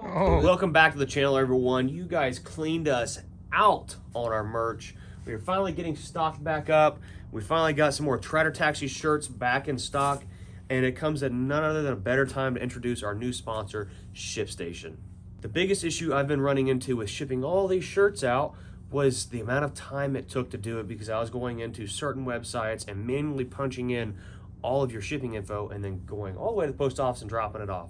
Oh. Welcome back to the channel, everyone. You guys cleaned us out on our merch. We are finally getting stocked back up. We finally got some more Treader Taxi shirts back in stock, and it comes at none other than a better time to introduce our new sponsor, ShipStation. The biggest issue I've been running into with shipping all these shirts out was the amount of time it took to do it, because I was going into certain websites and manually punching in all of your shipping info and then going all the way to the post office and dropping it off.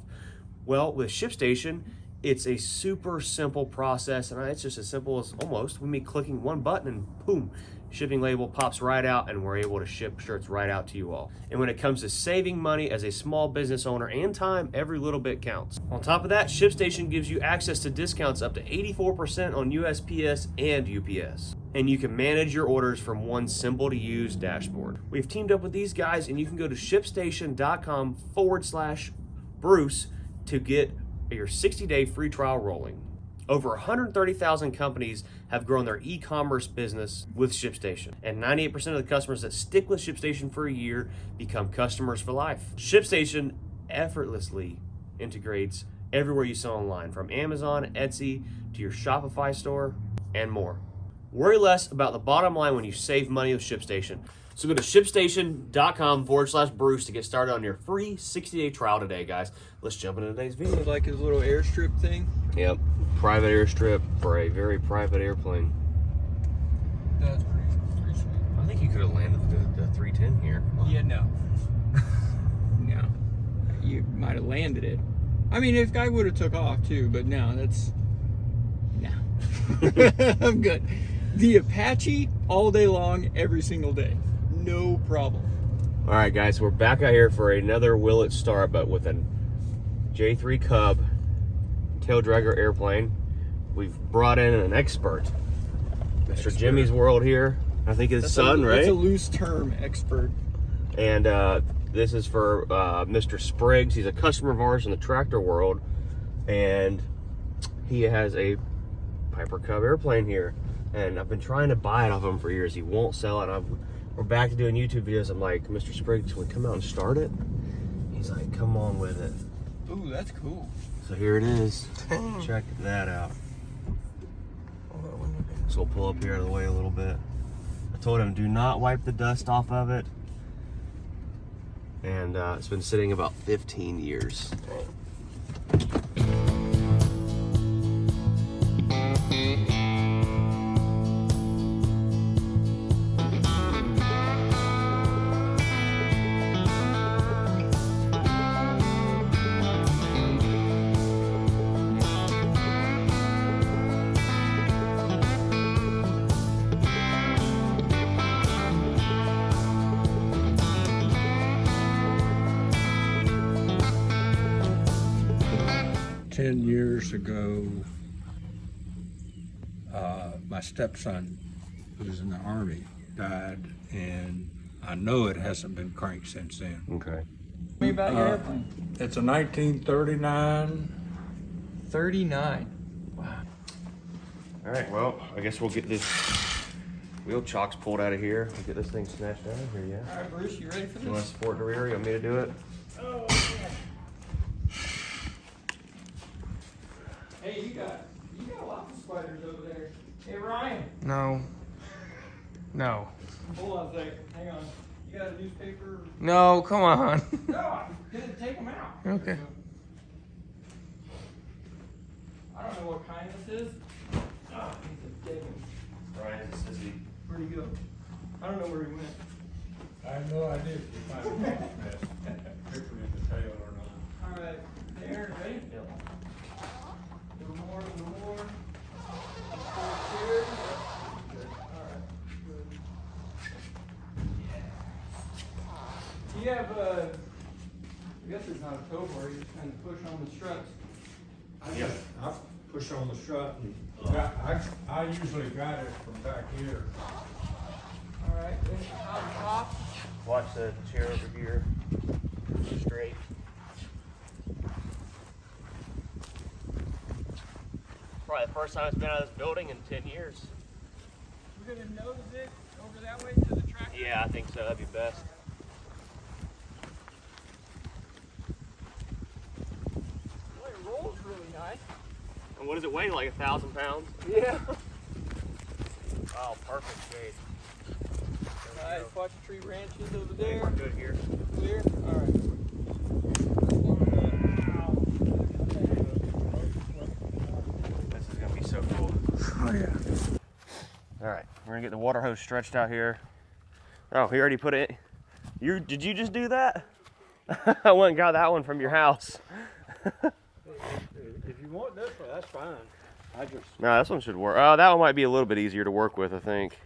Well, with ShipStation, it's a super simple process, and it's just as simple as almost me clicking one button and boom, shipping label pops right out, and we're able to ship shirts right out to you all. And when it comes to saving money as a small business owner and time, every little bit counts. On top of that, ShipStation gives you access to discounts up to 84% on USPS and UPS. And you can manage your orders from one simple to use dashboard. We've teamed up with these guys, and you can go to shipstation.com/Bruce to get your 60-day free trial rolling. Over 130,000 companies have grown their e-commerce business with ShipStation, and 98% of the customers that stick with ShipStation for a year become customers for life. ShipStation effortlessly integrates everywhere you sell online, from Amazon, Etsy, to your Shopify store, and more. Worry less about the bottom line when you save money with ShipStation. So go to shipstation.com/Bruce to get started on your free 60-day trial today, guys. Let's jump into today's video. Like his little airstrip thing. Yep, private airstrip for a very private airplane. That's pretty sweet. I think you could have landed the 310 here. Yeah, no. No. You might have landed it. I mean, if I would have took off too, but no, that's... No. I'm good. The Apache all day long, every single day. No problem. All right, guys, we're back out here for another Will It Start, but with a J3 Cub tail dragger airplane. We've brought in an expert, Mr. Jimmy's World here. I think his son, right? That's a loose term, expert. And this is for Mr. Spriggs. He's a customer of ours in the tractor world, and he has a Piper Cub airplane here. And I've been trying to buy it off him for years. He won't sell it. We're back to doing YouTube videos. I'm like, Mr. Spriggs, can we come out and start it? He's like, come on with it. Ooh, that's cool. So here it is. Check that out. So we'll pull up here out of the way a little bit. I told him, do not wipe the dust off of it. And it's been sitting about 15 years. 10 years ago, my stepson, who was in the Army, died, and I know it hasn't been cranked since then. Okay. Tell me about your airplane. It's a 1939. 39. Wow. All right, well, I guess we'll get this wheel chocks pulled out of here. We'll get this thing snatched out of here, yeah? All right, Bruce, you ready for You want this? to support the rear? You want me to do it? Oh, yeah. Hey, you got lots of spiders over there. Hey, Ryan. No. No. Hold on a second. Hang on. You got a newspaper? No, come on. No, I'm gonna take them out. Okay. I don't know what kind this is. Oh, he's a big one. Ryan's a sissy. Where'd he go? I don't know where he went. I have no idea if you find a gas mask picture in the tail or not. All right, there, ready? Yep. A little more, a little more. Here. Good. All right. Good. Yeah. Do you have I guess it's not a tow bar, you just kind of push on the struts. Yep. I push on the strut and I usually got it from back here. All right, then on top. Watch the chair over here. Straight. Probably the first time it's been out of this building in 10 years. We're gonna nose it over that way to the tractor. Yeah, I think so. That'd be best. Well, it rolls really nice. And what does it weigh? Like 1,000 pounds? Yeah. Oh, perfect shade. Nice. Watch tree branches over there. We're good here. Clear? Alright. This is gonna be so cool. Oh yeah. All right, we're gonna get the water hose stretched out here. Oh, he already put it. Did you just do that? I went and got that one from your house. If you want this one, that's fine. I just. No, this one should work. Oh, that one might be a little bit easier to work with, I think.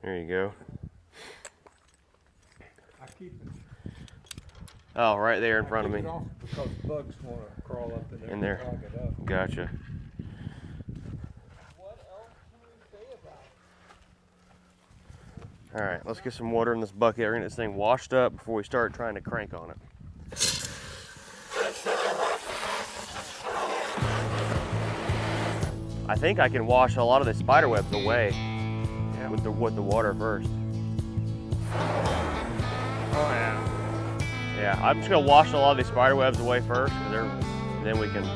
There you go. I keep it. Oh, right there in front of I keep me. it off because bugs want to crawl up in there. In there. And clog it up. Gotcha. What else can we say about it? All right, let's get some water in this bucket. We're gonna get this thing washed up before we start trying to crank on it. I think I can wash a lot of the spider webs away with the water first. Oh yeah. Yeah, I'm just gonna wash a lot of these spider webs away first, then we can.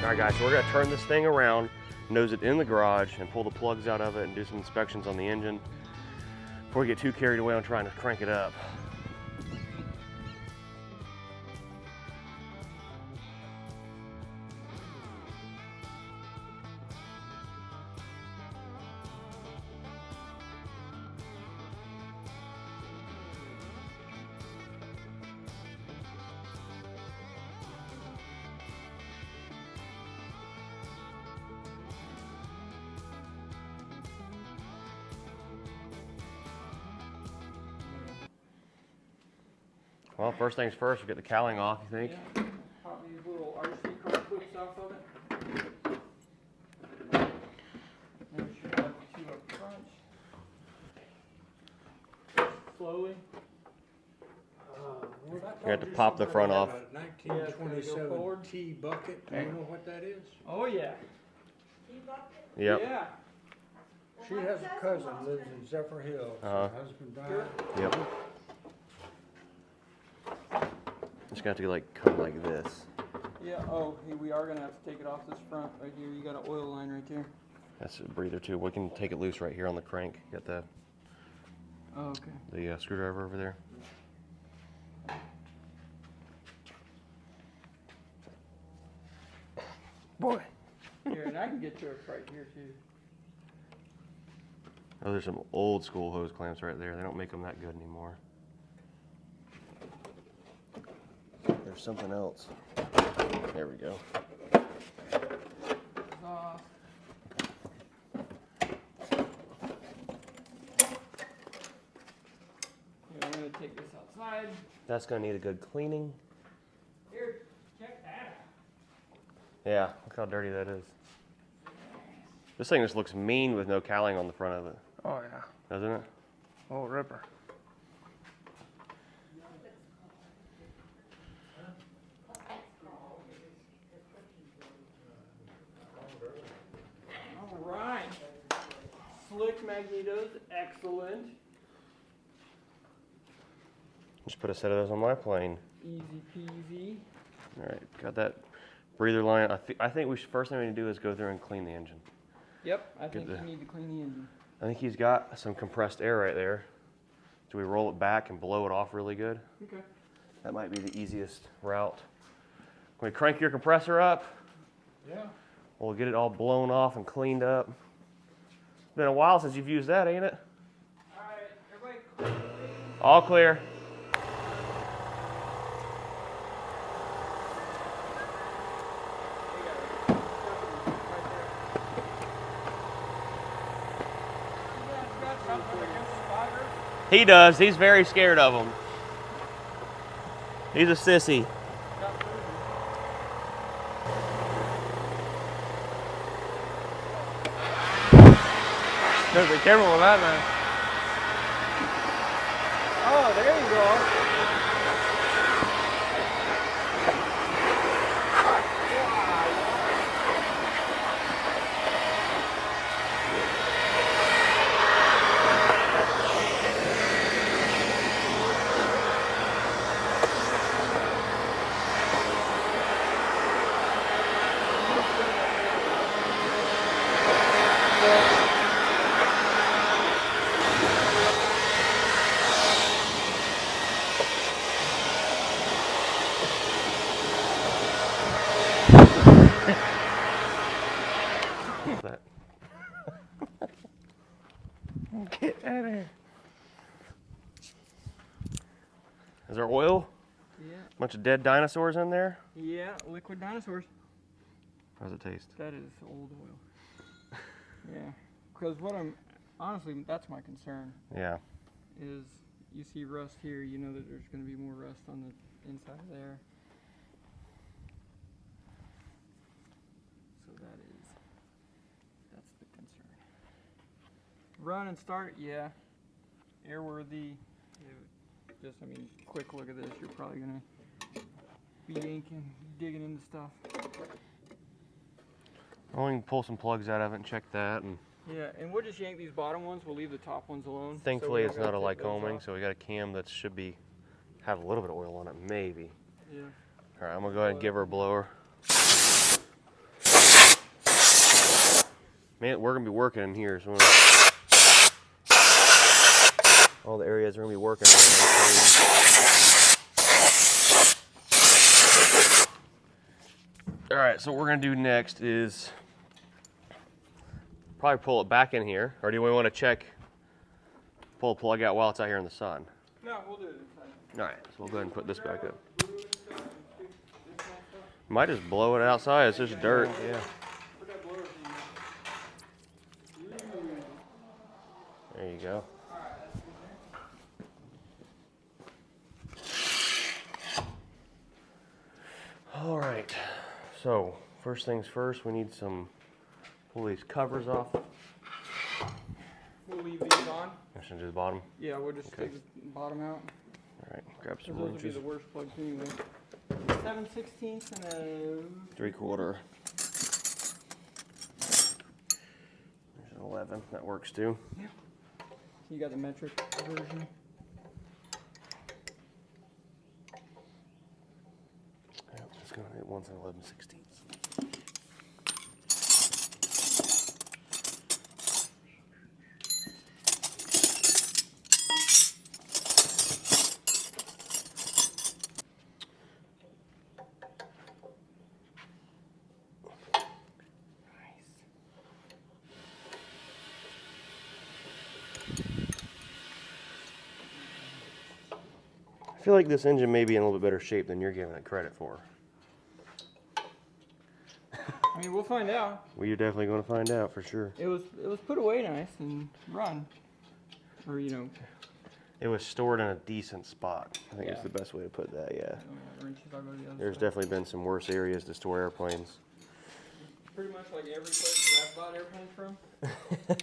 All right, guys, so we're gonna turn this thing around, nose it in the garage, and pull the plugs out of it and do some inspections on the engine before we get too carried away on trying to crank it up. Well, first things first, we'll get the cowling off, you think? Yeah. Pop these little RC car clips off of it. And we should have two up front. Slowly. You have to pop the front off. A Yeah, it's gonna go forward. 1927 T bucket. Do you know what that is? Oh yeah. Yep. Yeah. She has a cousin lives in Zephyr Hills. Uh-huh. Her husband died. Yep. Just gonna have to like come like this. Yeah. Oh, hey, we are gonna have to take it off this front right here. You got an oil line right there. That's a breather too. We can take it loose right here on the crank. Got the Oh, okay. screwdriver over there. Boy. Here, and I can get yours right here too. Oh, there's some old school hose clamps right there. They don't make them that good anymore. There's something else. There we go. Off. Here, I'm gonna take this outside. That's gonna need a good cleaning. Here, check that out. Yeah, look how dirty that is. This thing just looks mean with no cowling on the front of it, Oh yeah. doesn't it? Oh ripper. All right. Slick magnetos, excellent. Just put a set of those on my plane. Easy peasy. All right, got that breather line. I think first thing we need to do is go through and clean the engine. Yep, I think the- you need to clean the engine. I think he's got some compressed air right there. Do we roll it back and blow it off really good? Okay. That might be the easiest route. Can we crank your compressor up? Yeah. We'll get it all blown off and cleaned up. It's been a while since you've used that, ain't it? All right, everybody. All clear. He does. He's very scared of them. He's a sissy. Gotta be careful with that, man. Oh, there you go. That. Get out of here. Is there oil? Yeah. Bunch of dead dinosaurs in there? Yeah, liquid dinosaurs. How does it taste? That is old oil. Yeah, because honestly, that's my concern. Yeah. Is you see rust here, you know that there's going to be more rust on the inside of there. So that's the concern. Run and start, yeah. Airworthy. Just, I mean, quick look at this. You're probably going to be digging into stuff. Well, we can pull some plugs out of it and check that. And Yeah, and we'll just yank these bottom ones. We'll leave the top ones alone. thankfully, so it's not a Lycoming, so we got a cam that should have a little bit of oil on it, maybe. Yeah. All right, I'm gonna go ahead and give her a blower. Man, we're gonna be working in here, so all the areas we're gonna be working on. All right, so what we're gonna do next is probably pull it back in here, or do we want to pull a plug out while it's out here in the sun? No, we'll do it inside. All right, so we'll go ahead and put this back up. Might just blow it outside. It's just dirt. Yeah. There you go. All right. So first things first, we need pull these covers off. We'll leave these on. I should do the bottom. Yeah, we'll just Okay. take the bottom out. All right, grab some Those will be wrenches. the worst plugs anyway. 7/16 and a 3/4. There's an 11. That works too. You got the metric version. Yep, it's going to hit 1 11/16. I feel like this engine may be in a little bit better shape than you're giving it credit for. I mean, we'll find out. Well, you're definitely going to find out for sure. It was put away nice and run, or It was stored in a decent spot. I think Yeah. that's the best way to put that, yeah. wrenches. I'll go to the other There's side. definitely been some worse areas to store airplanes. Pretty much like every place that I've bought airplanes from.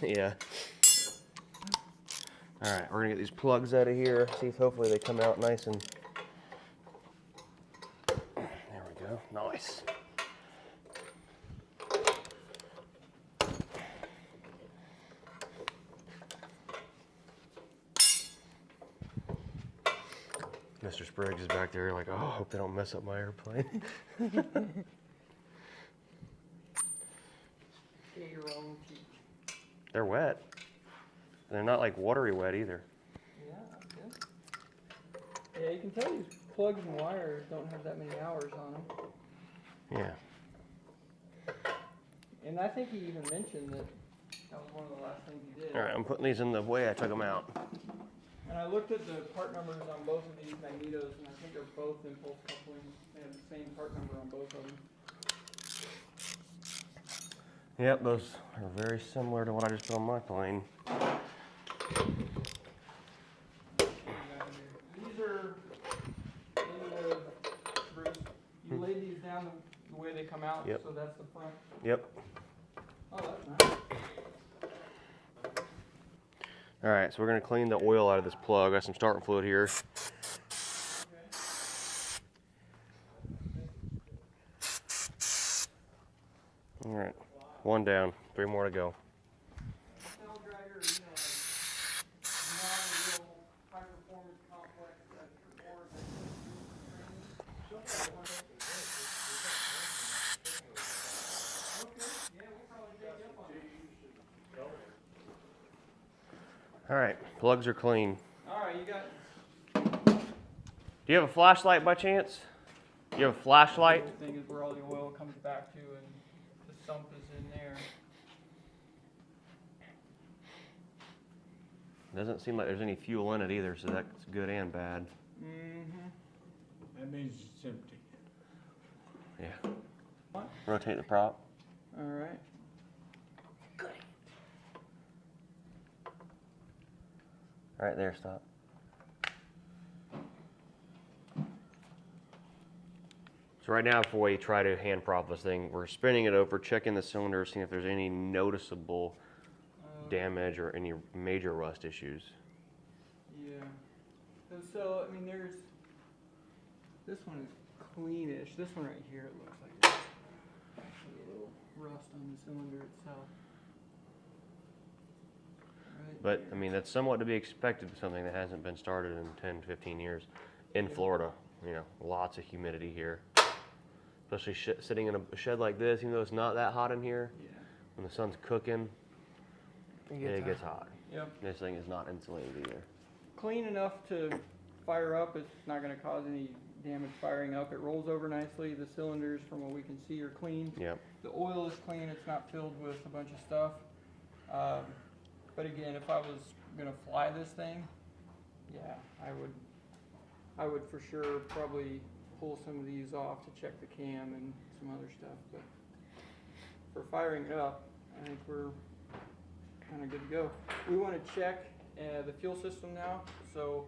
Yeah. All right, we're gonna get these plugs out of here. See if hopefully they come out nice and. There we go. Nice. Mr. Spriggs is back there like, oh, I hope they don't mess up my airplane. pay your own teach. They're wet. They're not like watery wet either. Yeah, good. Yeah, you can tell these plugs and wires don't have that many hours on them. Yeah. And I think he even mentioned that that was one of the last things he did. All right, I'm putting these in the way I took them out. And I looked at the part numbers on both of these magnetos, and I think they're both impulse coupling. They have the same part number on both of them. Yep, those are very similar to what I just put on my plane. These are in the, Bruce, you laid these down the way they come out, Yep. so that's the front. Yep. Oh, that's nice. All right, so we're gonna clean the oil out of this plug. Got some starting fluid here. All right, one down, 3 more to go. All right, plugs are clean. All right, you got. Do you have a flashlight by chance? Do you have a flashlight? The thing is where all the oil comes back to, and the sump is in there. Doesn't seem like there's any fuel in it either, so that's good and bad. Mm-hmm. That means it's empty. Yeah. What? Rotate the prop. All right. All right, there, stop. So right now, before we try to hand prop this thing, we're spinning it over, checking the cylinder, seeing if there's any noticeable damage or any major rust issues. Yeah. So I mean, there's this one is cleanish. This one right here, it looks like there's actually a little rust on the cylinder itself. Right But, there. I mean, that's somewhat to be expected with something that hasn't been started in 10, 15 years. In Florida, you know, lots of humidity here. Especially sitting in a shed like this, even though it's not that hot in here. Yeah. When the sun's cooking, it gets hot. Yep. This thing is not insulated either. Clean enough to fire up. It's not going to cause any damage firing up. It rolls over nicely. The cylinders, from what we can see, are clean. Yep. The oil is clean. It's not filled with a bunch of stuff. But again, if I was going to fly this thing, yeah, I would for sure probably pull some of these off to check the cam and some other stuff. But for firing it up, I think we're kind of good to go. We want to check the fuel system now. So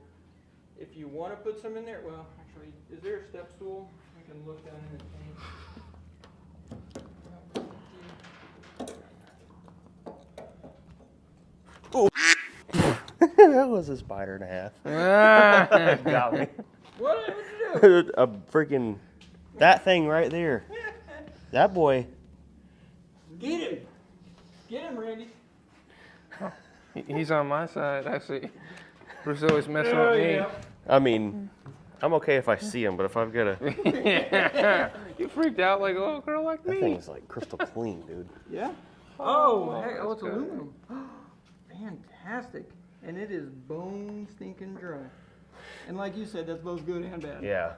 if you want to put some in there, well, actually, is there a step stool? We can look down in the tank. That was a spider and a half. Got me. What did you do? A freaking, that thing right there. That boy. Get him! Get him, Randy. He's on my side, actually. Bruce always messing with me. Yeah. I mean, I'm okay if I see him, but if I've got a, Yeah. You freaked out like a little girl like that me. thing's like crystal clean, dude. Yeah? Oh, Hey, that's it's good. aluminum. Fantastic. And it is bone stinking dry. And like you said, that's both good and bad. Yeah.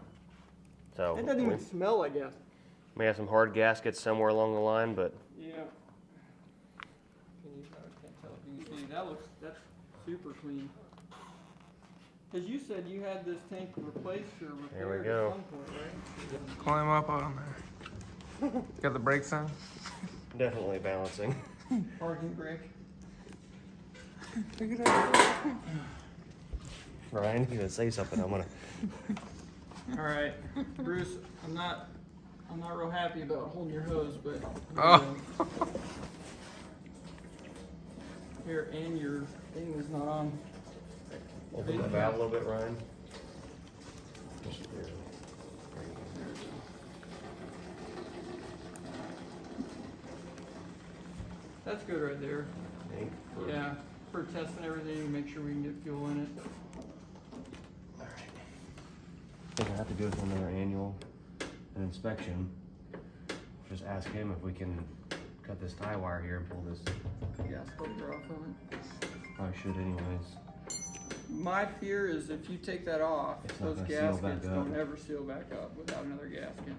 So, It doesn't even smell, I guess. may have some hard gaskets somewhere along the line, but Yeah. Can you, I can't tell if you can see. That's super clean. Because you said you had this tank replaced or There we repaired go. at some point, right? Climb up on there. Got the brakes on? definitely balancing. Parking brake. Look at that. Ryan, if you gonna say something, I'm gonna. All right, Bruce. I'm not real happy about holding your hose, but Oh. here, and your thing is not on. Open the valve a little bit, Ryan. That's good right there. Okay. Yeah, for testing everything, make sure we can get fuel in it. All right. I think I have to go through another annual inspection. Just ask him if we can cut this tie wire here and pull this. gas filter off of it. Probably should anyways. My fear is if you take that off, It's not those gonna seal back gaskets up. don't ever seal back up without another gasket.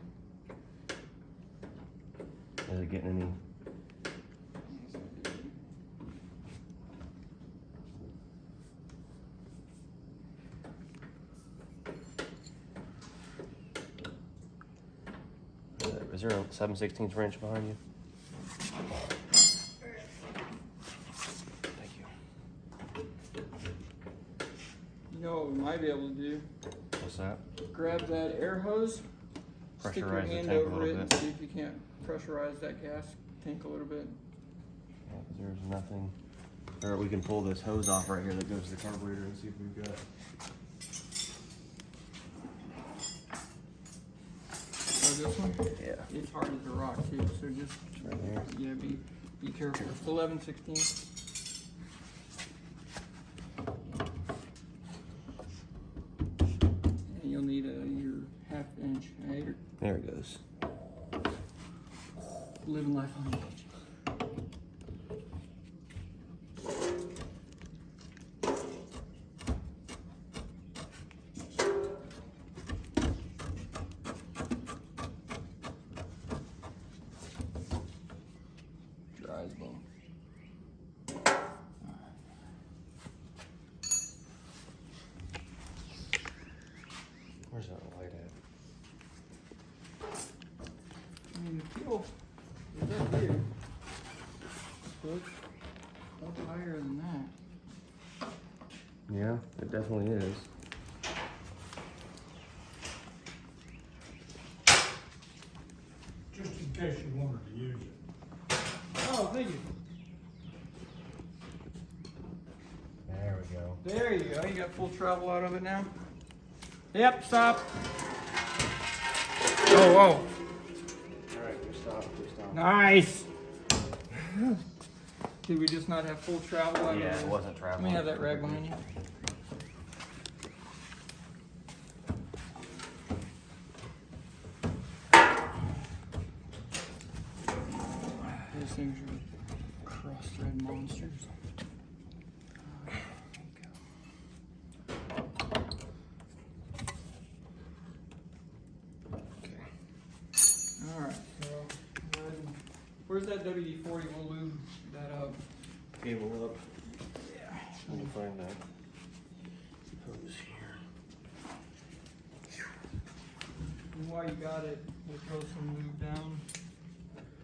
Is it getting any? Is there a 7/16 wrench behind you? Thank you. You know what we might be able to do? What's that? Grab that air hose, stick your Pressurize the hand tank a over little it and bit. see if you can't pressurize that gas tank a little bit. Yeah, 'cause there's nothing. Or we can pull this hose off right here that goes to the carburetor and see if we've got. Oh, this one? Yeah. It's hard as a rock too, so just It's right there. yeah, be careful. It's 11/16. And you'll need your 1/2 inch. Right? There it goes. Living life on the edge. Dry as bone. Where's that light at? I mean, the fuel is up here. So it's up higher than that. Yeah, it definitely is. Just in case you wanted to use it. Oh, thank you. There we go. There you go. You got full travel out of it now? Yep, stop. Oh, whoa. All right, we stop. Nice. Did we just not have full travel out of Yeah, it? it wasn't Let traveling. me have that rag behind you. Those things are cross-thread monsters. Alright, so where's that WD-40? We'll lube that up. Cable up. Yeah. Let me find that hose here. And while you got it, we'll throw some lube down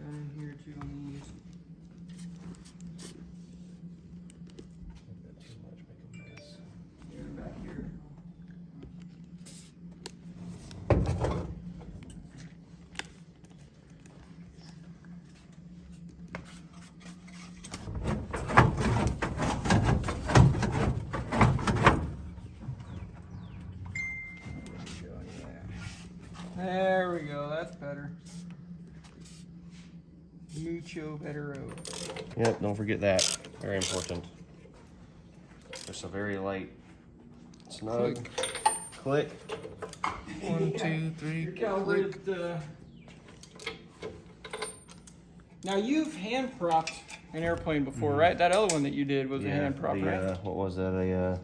in here too on these. I've got too much, make a mess. Here, back here. There we go, that's better. Mucho better road. Yep, don't forget that. Very important. Just a very light snug click. 1, 2, 3. You're calibrated. Now you've hand propped an airplane before, right? That other one that you did was a hand prop, right? What was that? A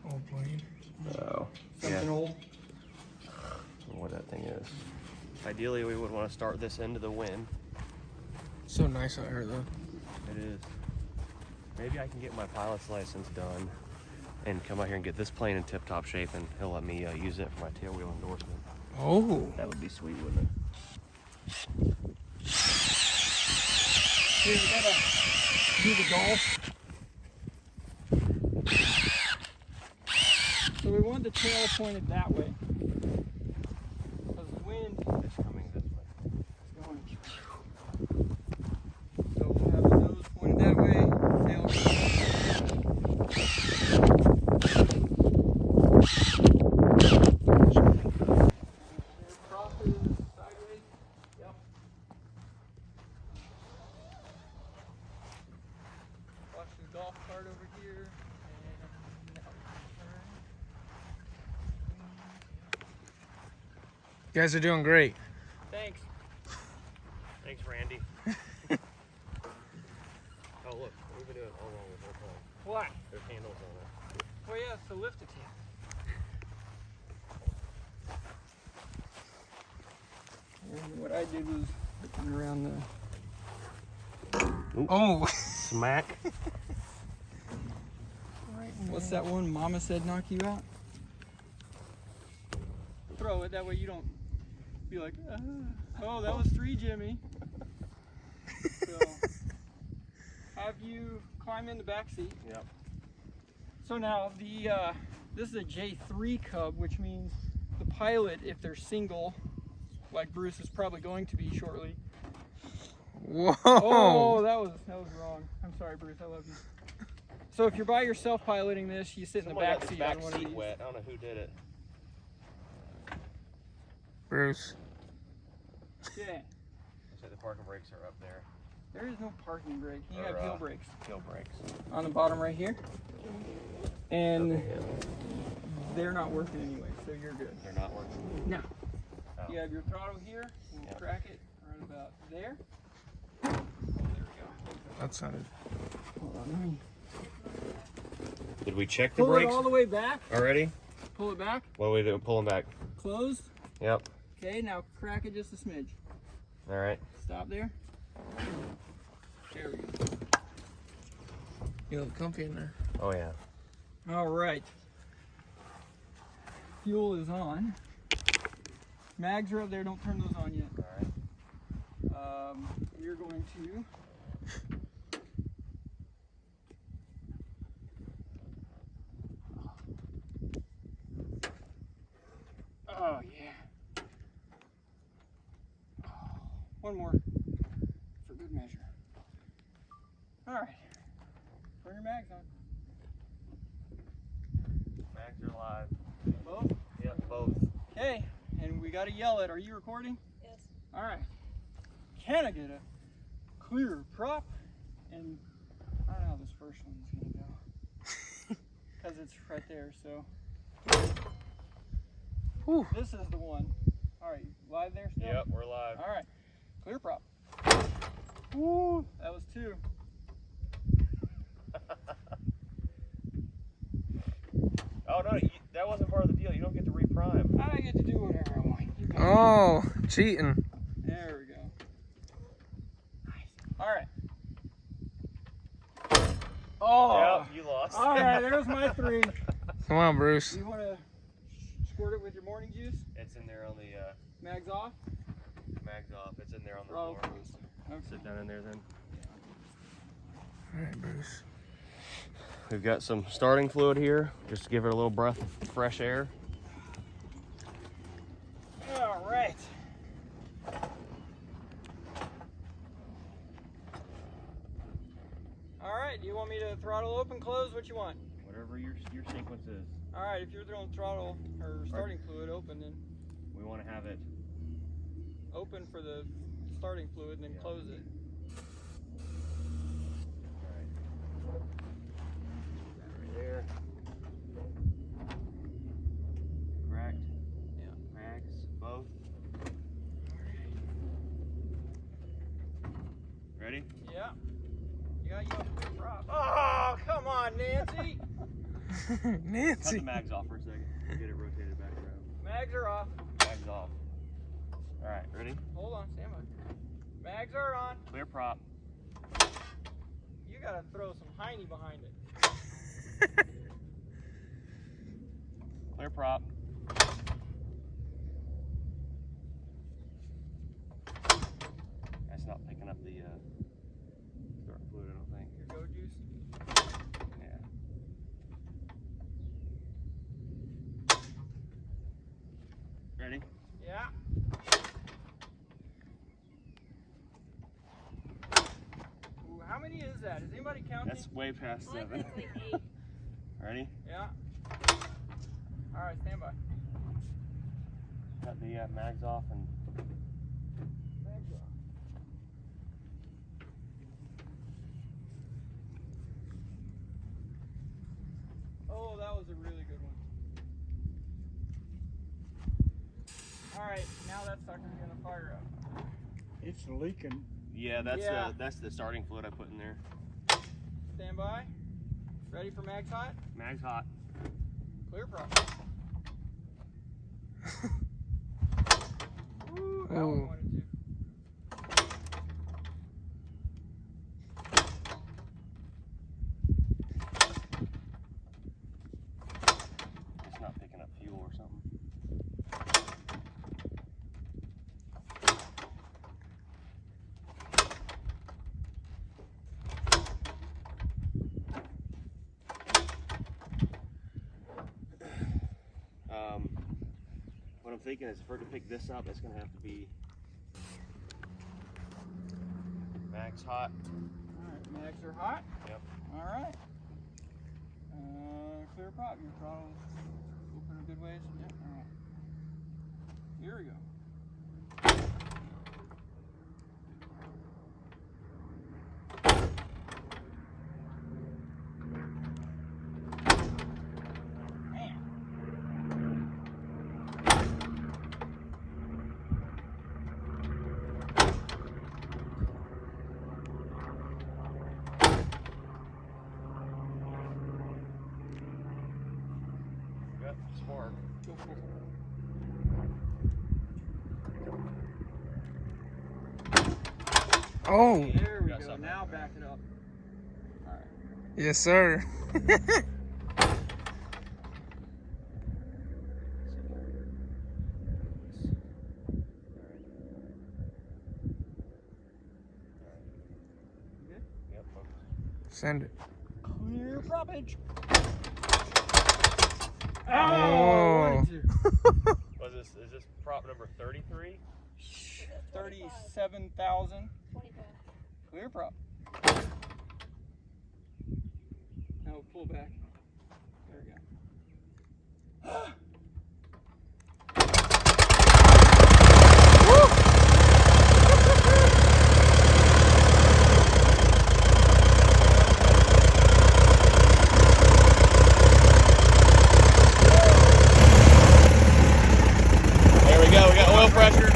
Old plane. oh, Something yeah. old. I don't know what that thing is. Ideally, we would want to start this into the wind. So nice out here, though. It is. Maybe I can get my pilot's license done and come out here and get this plane in tip-top shape, and he'll let me use it for my tailwheel endorsement. Oh. That would be sweet, wouldn't it? Here, we gotta do the golf. So we want the tail pointed that way. Because the wind It's coming this way. is going. So we'll have the nose pointed that way, tail prop is sideways. Yep. Watch the golf cart over here. And now we can turn. You guys are doing great. Thanks. Thanks, Randy. all wrong the whole time. Why? There's handles on it. Well, yeah, it's the lift attack. And what I did was looking around the. Oh. Smack. What's that one Mama said knock you out? Throw it, that way you don't be like, oh, that was 3, Jimmy. So, have you climb in the back seat. Yep. So now this is a J3 Cub, which means the pilot, if they're single, like Bruce is probably going to be shortly. Whoa. Oh, that was wrong. I'm sorry, Bruce. I love you. So if you're by yourself piloting this, you sit in the back seat on one of these. Wet. I don't know who did it. Bruce. Yeah. So the parking brakes are up there. There is no parking brake. You have heel brakes. Heel brakes. On the bottom right here. And they're not working anyway, so you're good. They're not working. No. Oh. You have your throttle here. And we'll crack it right about there. There we go. That sounded. Hold on, let me Did we check the pull it brakes all the way back. already? Pull it back. What are we doing? Pull them back. Closed. Yep. Okay, now crack it just a smidge. All right. Stop there. There we go. You look comfy in there. Oh yeah. All right. Fuel is on. Mags are up there. Don't turn those on yet. All right. We're going to. Oh yeah. One more for good measure. All right. Turn your mags on. Mags are live. Both? Yep, both. Okay, and we got to yell it. Are you recording? Yes. All right. Can I get a clear prop? And I don't know how this first one's going to go. Because it's right there, so. Whew. This is the one. All right, live there still? Yep, we're live. All right, clear prop. Woo, that was 2. Oh no, that wasn't part of the deal. You don't get to reprime. I get to do whatever I want. You got it. Oh, cheating. There we go. Nice. All right. Oh. Yep, you lost. All right, there's my 3. Come on, Bruce. You want to squirt it with your morning juice? It's in there on the Mags off? mags off. It's in there on the Throttle floor. closed. Okay. Sit down in there then. All right, Bruce. We've got some starting fluid here, just to give it a little breath of fresh air. All right. All right, do you want me to throttle open, close? What you want? Whatever your sequence is. All right, if you're throwing throttle or starting fluid open, then We want to have it. open for the starting fluid and then close it. Right there. Correct. Yeah. Mags, both. Ready? Yeah. You got your clear prop. Oh, come on, Nancy. Cut Nancy. the mags off for a second. Get it rotated back around. Mags are off. Mags off. All right, ready? Hold on, stand by. Mags are on. Clear prop. You gotta throw some hiney behind it. Clear prop. That's not picking up the starting fluid, I don't think. Your go juice. Yeah. Ready? Yeah. Ooh, how many is that? Is anybody counting? That's way past I 7. think like 8. Ready? Yeah. All right, stand by. Cut the mags off and Mags off. Oh, that was a really good one. All right, now that sucker's gonna fire up. It's leaking. yeah, that's Yeah. that's the starting fluid I put in there. stand by. Ready for mags hot? Mag's hot. Clear prop. Ooh, that one Ooh. wanted to. It's not picking up fuel or something. What I'm thinking is for it to pick this up, it's going to have to be mags hot. Alright, mags are hot. Yep. Alright. Clear prop. Your throttle's open a good ways. Yep, alright. Here we go. Yep, spark. Go for it. Oh, There we Got go. something. Now back it up. Alright. yes, sir. Good? Yep, focus. Send it. Clear propage. Oh. I wanted to. Was this, is this prop number 33? 37,000. 25. Clear prop. Now pull back. There we go. There we go, we got oil pressure.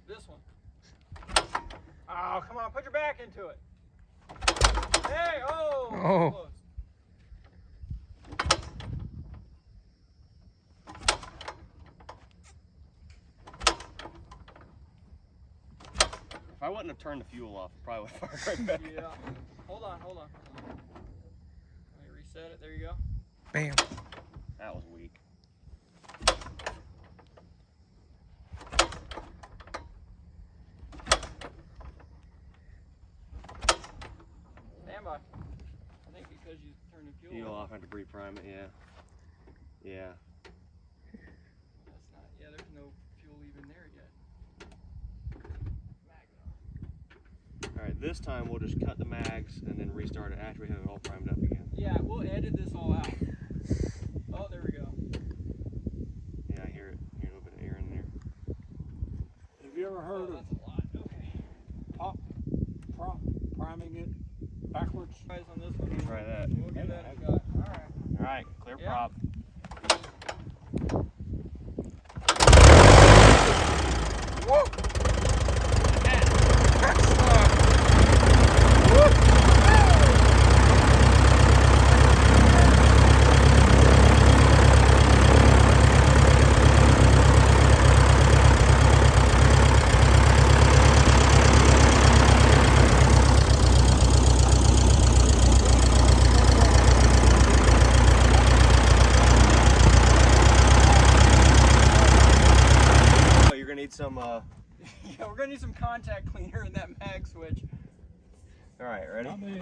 This one. Oh, come on, put your back into it. Hey, oh, Oh. close. If I wouldn't have turned the fuel off, I probably would have fired right back. Yeah. Hold on. Let me reset it. There you go. Bam. That was weak. Stand by. I think because you turned the fuel Fuel off. off, I had to reprime it, yeah. Yeah. That's not. Yeah, there's no fuel even there yet. Mag on. Alright, this time we'll just cut the mags and then restart it after we have it all primed up again. Yeah, we'll edit this all out. Oh, there we go. Yeah, I hear it. Hear a little bit of air in there. Have you ever Oh, heard of that's a lot. Okay. priming it backwards? Guys on this one. Try that. We'll give that a shot. All right. Alright, clear Yeah. prop. some. Yeah, we're gonna need some contact cleaner in that mag switch. All right, ready? I'm in.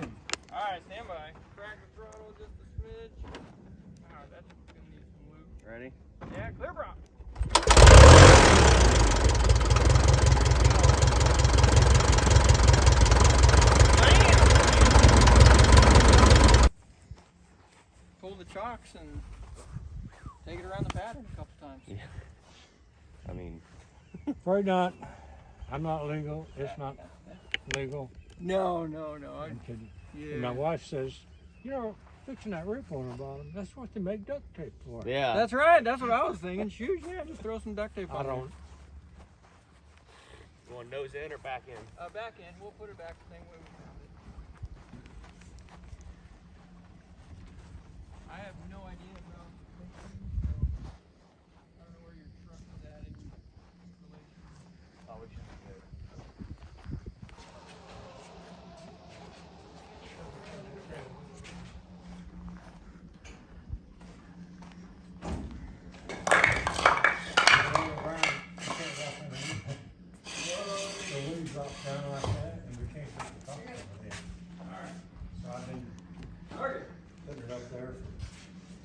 All right, stand by. Crack the throttle just a smidge. All right, that's gonna need some lube. Ready? Yeah, clear, bro. Pull the chocks and take it around the pattern a couple times. Yeah. I mean, Afraid not. I'm not legal. It's not legal. No. I'm kidding. Yeah. And my wife says, you know, fixing that rip on the bottom, that's what they make duct tape for. yeah. That's right. That's what I was thinking. Shoot, yeah, just throw some duct tape I on don't. You want nose in or back in? there. Back in. We'll put it back the same way we found it. I have no idea about fixing, so I don't know where your truck is at in installation. Oh, we should be good. The wind drops down like that, and we can't get the top of it in. Alright. So I've been Okay. putting it up there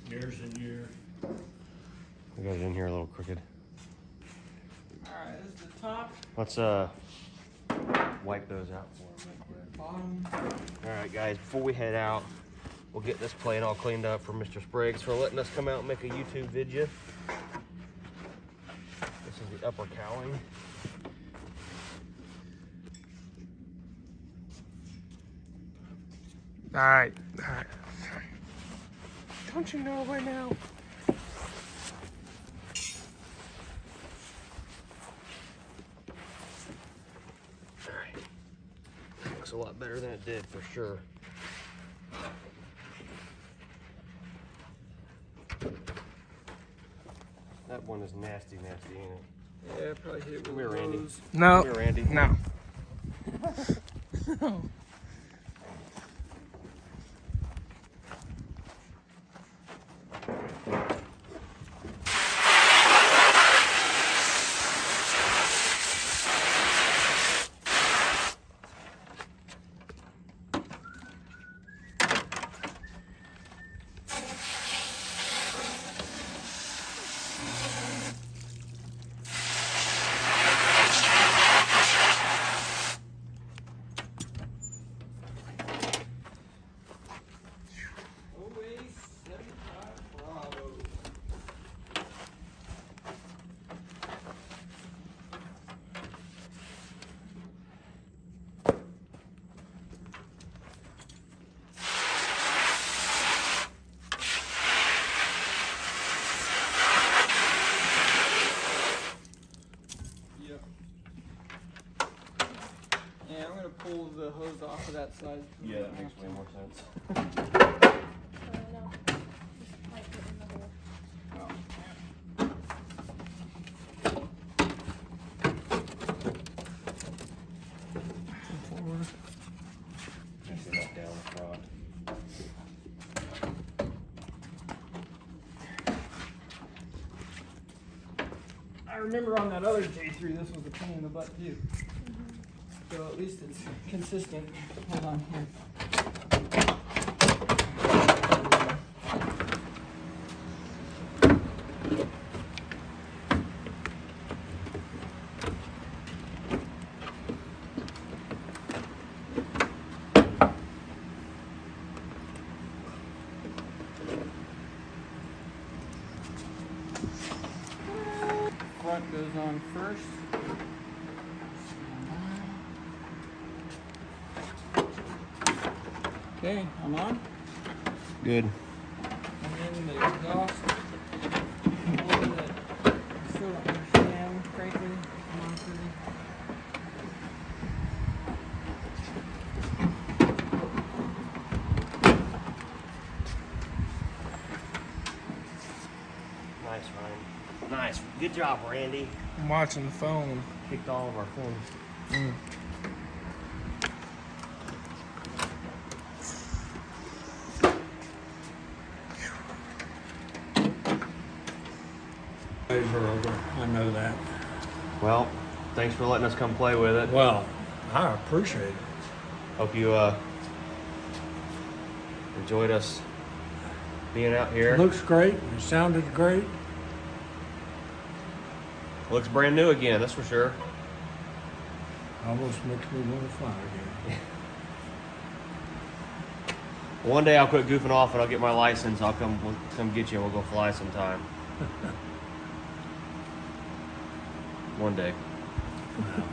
for years and years. We got it in here a little crooked. Alright, this is the top. Let's wipe those out for them real quick. Bottom. All right, guys. Before we head out, we'll get this plane all cleaned up for Mr. Spriggs for letting us come out and make a YouTube video. This is the upper cowling. All right. Don't you know by now? All right. Looks a lot better than it did for sure. That one is nasty, ain't it? Yeah, probably hit it Come with here, a Randy. hose. No. Come here, Randy. No. Always 75 Bravo. Yep. Yeah, I'm gonna pull the hose off of that side. so we Yeah, don't that makes have way to. more sense. No, just pipe it in the hole. Oh, yeah. Forward. Just get that down the front. I remember on that other J3, this was a pain in the butt too. So at least it's consistent. Hold on here. Front goes on first. Okay, I'm on. Good. And then the exhaust. One that I still don't understand, frankly. Come on through. Nice, Ryan. Nice. Good job, Randy. I'm watching the phone. Kicked all of our things. Days are over. I know that. Well, thanks for letting us come play with it. Well, I appreciate it. Hope you enjoyed us being out here. It looks great. It sounded great. Looks brand new again, that's for sure. Almost makes me want to fly again. One day I'll quit goofing off and I'll get my license. I'll come get you and we'll go fly sometime. One day. Well,